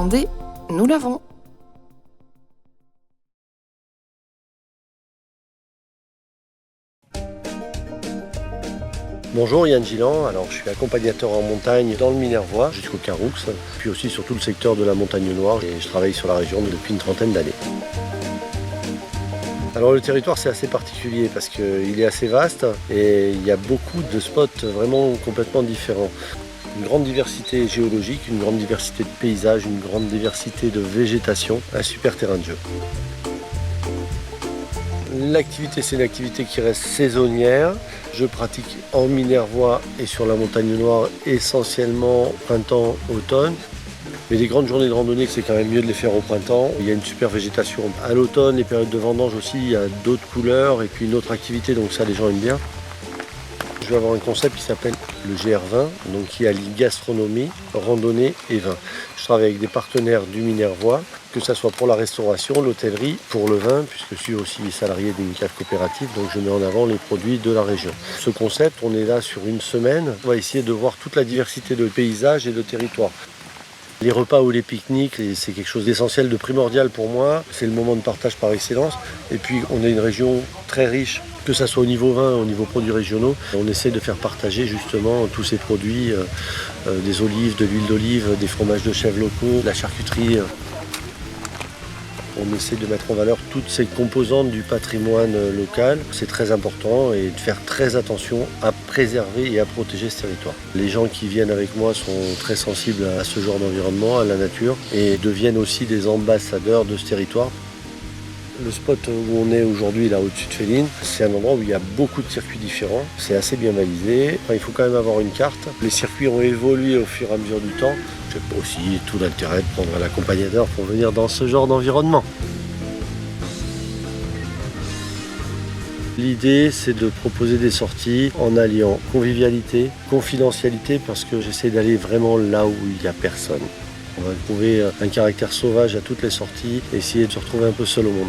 demandé, nous l'avons. Bonjour, Yann Gillan. Alors, je suis accompagnateur en montagne dans le Minervois jusqu'au Caroux, puis aussi sur tout le secteur de la Montagne Noire et je travaille sur la région depuis une trentaine d'années. Alors le territoire c'est assez particulier parce qu'il est assez vaste et il y a beaucoup de spots vraiment complètement différents. Une grande diversité géologique, une grande diversité de paysages, une grande diversité de végétation, un super terrain de jeu. L'activité, c'est une activité qui reste saisonnière. Je pratique en Minervois et sur la Montagne Noire essentiellement printemps-automne. Mais les grandes journées de randonnée, c'est quand même mieux de les faire au printemps. Il y a une super végétation. À l'automne, les périodes de vendange aussi, il y a d'autres couleurs et puis une autre activité, donc ça les gens aiment bien. Je vais avoir un concept qui s'appelle le GR20, donc qui allie gastronomie, randonnée et vin. Je travaille avec des partenaires du Minervois, que ce soit pour la restauration, l'hôtellerie, pour le vin, puisque je suis aussi salarié d'une cave coopérative, donc je mets en avant les produits de la région. Ce concept, on est là sur une semaine, on va essayer de voir toute la diversité de paysages et de territoires. Les repas ou les pique-niques, c'est quelque chose d'essentiel, de primordial pour moi. C'est le moment de partage par excellence. Et puis, on est une région très riche, que ce soit au niveau vin, au niveau produits régionaux. On essaie de faire partager justement tous ces produits, des olives, de l'huile d'olive, des fromages de chèvre locaux, de la charcuterie. On essaie de mettre en valeur toutes ces composantes du patrimoine local. C'est très important et de faire très attention à préserver et à protéger ce territoire. Les gens qui viennent avec moi sont très sensibles à ce genre d'environnement, à la nature, et deviennent aussi des ambassadeurs de ce territoire. Le spot où on est aujourd'hui, là au-dessus de Féline, c'est un endroit où il y a beaucoup de circuits différents. C'est assez bien balisé. Enfin, il faut quand même avoir une carte. Les circuits ont évolué au fur et à mesure du temps. C'est aussi tout l'intérêt de prendre un accompagnateur pour venir dans ce genre d'environnement. L'idée, c'est de proposer des sorties en alliant convivialité, confidentialité, parce que j'essaie d'aller vraiment là où il n'y a personne. On va trouver un caractère sauvage à toutes les sorties et essayer de se retrouver un peu seul au monde.